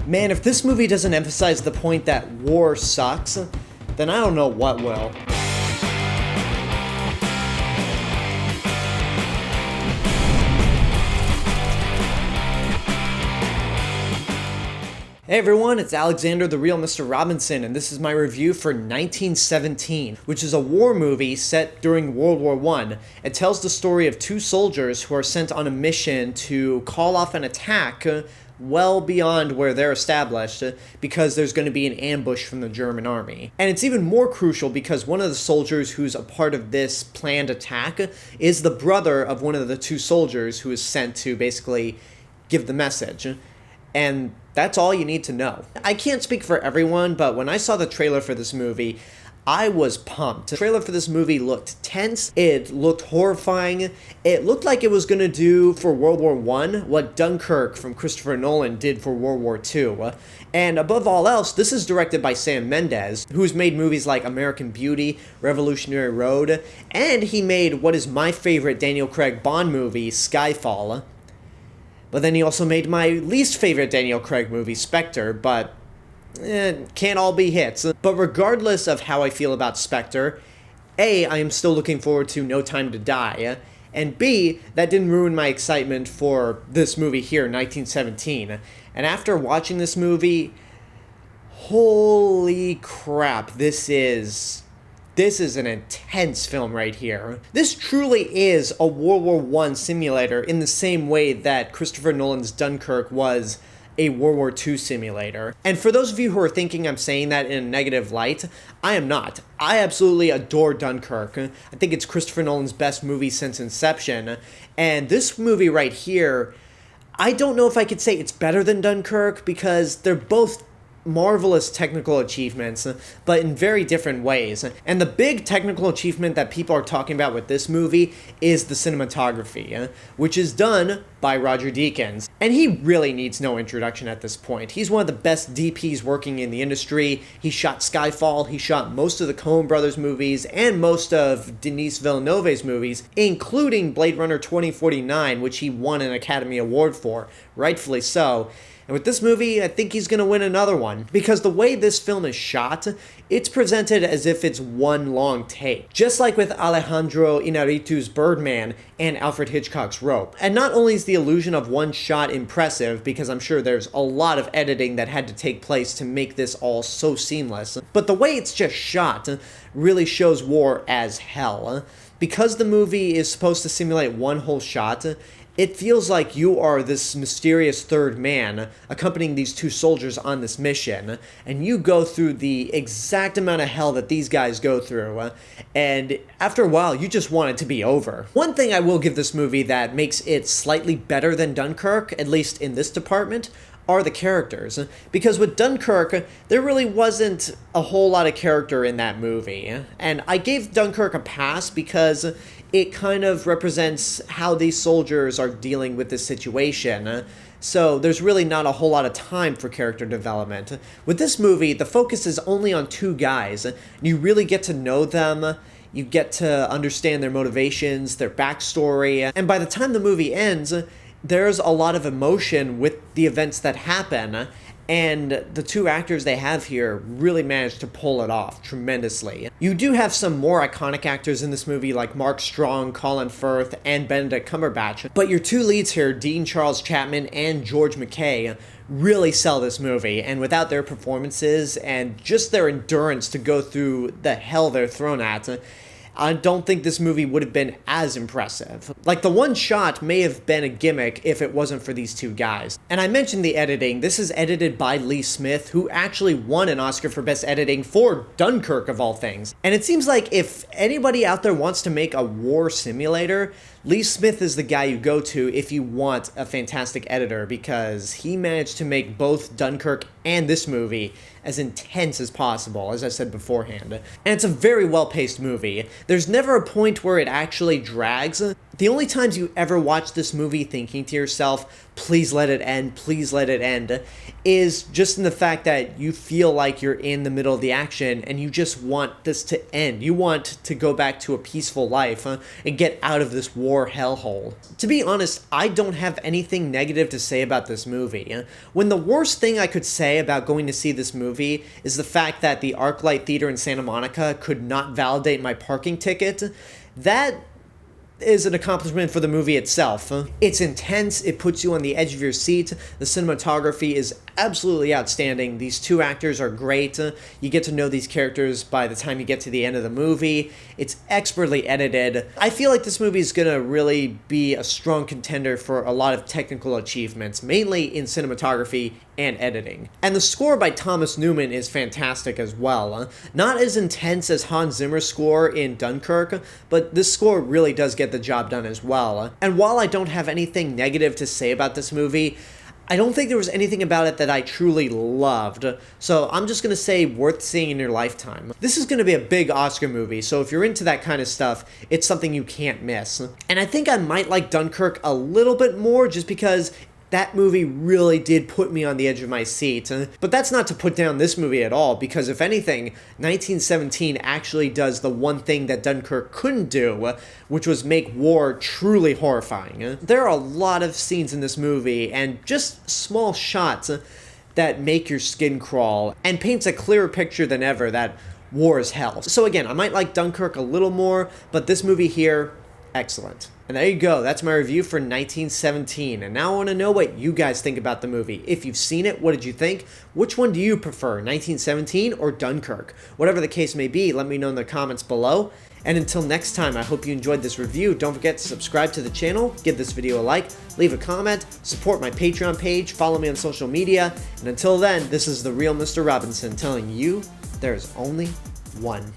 Man, if this movie doesn't emphasize the point that war sucks, then I don't know what will. Hey everyone, it's Alexander, the real Mr. Robinson, and this is my review for 1917, which is a war movie set during World War I. It tells the story of two soldiers who are sent on a mission to call off an attack well beyond where they're established because there's going to be an ambush from the German army. And it's even more crucial because one of the soldiers who's a part of this planned attack is the brother of one of the two soldiers who is sent to basically give the message. And that's all you need to know. I can't speak for everyone, but when I saw the trailer for this movie, I was pumped. The trailer for this movie looked tense, it looked horrifying, it looked like it was gonna do for World War I what Dunkirk from Christopher Nolan did for World War II. And above all else, this is directed by Sam Mendes, who's made movies like American Beauty, Revolutionary Road, and he made what is my favorite Daniel Craig Bond movie, Skyfall. But then he also made my least favorite Daniel Craig movie, Spectre, but can't all be hits. But regardless of how I feel about Spectre, A, I am still looking forward to No Time to Die, and B, that didn't ruin my excitement for this movie here, 1917. And after watching this movie, holy crap, this is an intense film right here. This truly is a World War I simulator in the same way that Christopher Nolan's Dunkirk was a World War II simulator. And for those of you who are thinking I'm saying that in a negative light, I am not. I absolutely adore Dunkirk. I think it's Christopher Nolan's best movie since Inception. And this movie right here, I don't know if I could say it's better than Dunkirk because they're both marvelous technical achievements, but in very different ways. And the big technical achievement that people are talking about with this movie is the cinematography, which is done by Roger Deakins. And he really needs no introduction at this point. He's one of the best DPs working in the industry. He shot Skyfall, he shot most of the Coen Brothers movies, and most of Denis Villeneuve's movies, including Blade Runner 2049, which he won an Academy Award for, rightfully so. And with this movie, I think he's going to win another one. Because the way this film is shot, it's presented as if it's one long take. Just like with Alejandro Inarritu's Birdman and Alfred Hitchcock's Rope. And not only is the illusion of one shot impressive, because I'm sure there's a lot of editing that had to take place to make this all so seamless, but the way it's just shot really shows war as hell. Because the movie is supposed to simulate one whole shot, it feels like you are this mysterious third man accompanying these two soldiers on this mission, and you go through the exact amount of hell that these guys go through, and after a while, you just want it to be over. One thing I will give this movie that makes it slightly better than Dunkirk, at least in this department, are the characters. Because with Dunkirk, there really wasn't a whole lot of character in that movie. And I gave Dunkirk a pass because it kind of represents how these soldiers are dealing with this situation. So there's really not a whole lot of time for character development. With this movie, the focus is only on two guys. You really get to know them. You get to understand their motivations, their backstory. And by the time the movie ends, there's a lot of emotion with the events that happen, and the two actors they have here really managed to pull it off tremendously. You do have some more iconic actors in this movie like Mark Strong, Colin Firth, and Benedict Cumberbatch, but your two leads here, Dean Charles Chapman and George MacKay, really sell this movie, and without their performances and just their endurance to go through the hell they're thrown at, I don't think this movie would have been as impressive. Like, the one shot may have been a gimmick if it wasn't for these two guys. And I mentioned the editing. This is edited by Lee Smith, who actually won an Oscar for Best Editing for Dunkirk, of all things. And it seems like if anybody out there wants to make a war simulator, Lee Smith is the guy you go to if you want a fantastic editor, because he managed to make both Dunkirk and this movie as intense as possible, as I said beforehand. And it's a very well-paced movie. There's never a point where it actually drags. The only times you ever watch this movie thinking to yourself, please let it end, please let it end, is just in the fact that you feel like you're in the middle of the action and you just want this to end. You want to go back to a peaceful life and get out of this war hellhole. To be honest, I don't have anything negative to say about this movie. When the worst thing I could say about going to see this movie is the fact that the ArcLight Theater in Santa Monica could not validate my parking ticket, that is an accomplishment for the movie itself. It's intense, it puts you on the edge of your seat, the cinematography is absolutely outstanding, these two actors are great, you get to know these characters by the time you get to the end of the movie, it's expertly edited. I feel like this movie is gonna really be a strong contender for a lot of technical achievements, mainly in cinematography and editing. And the score by Thomas Newman is fantastic as well. Not as intense as Hans Zimmer's score in Dunkirk, but this score really does get the job done as well. And while I don't have anything negative to say about this movie, I don't think there was anything about it that I truly loved, so I'm just gonna say worth seeing in your lifetime. This is gonna be a big Oscar movie, so if you're into that kind of stuff, it's something you can't miss. And I think I might like Dunkirk a little bit more just because that movie really did put me on the edge of my seat. But that's not to put down this movie at all, because if anything, 1917 actually does the one thing that Dunkirk couldn't do, which was make war truly horrifying. There are a lot of scenes in this movie, and just small shots that make your skin crawl, and paints a clearer picture than ever that war is hell. So again, I might like Dunkirk a little more, but this movie here, excellent. And there you go, that's my review for 1917, and now I want to know what you guys think about the movie. If you've seen it, what did you think? Which one do you prefer, 1917 or Dunkirk? Whatever the case may be, let me know in the comments below. And until next time, I hope you enjoyed this review. Don't forget to subscribe to the channel, give this video a like, leave a comment, support my Patreon page, follow me on social media, and until then, this is the real Mr. Robinson telling you there's only one.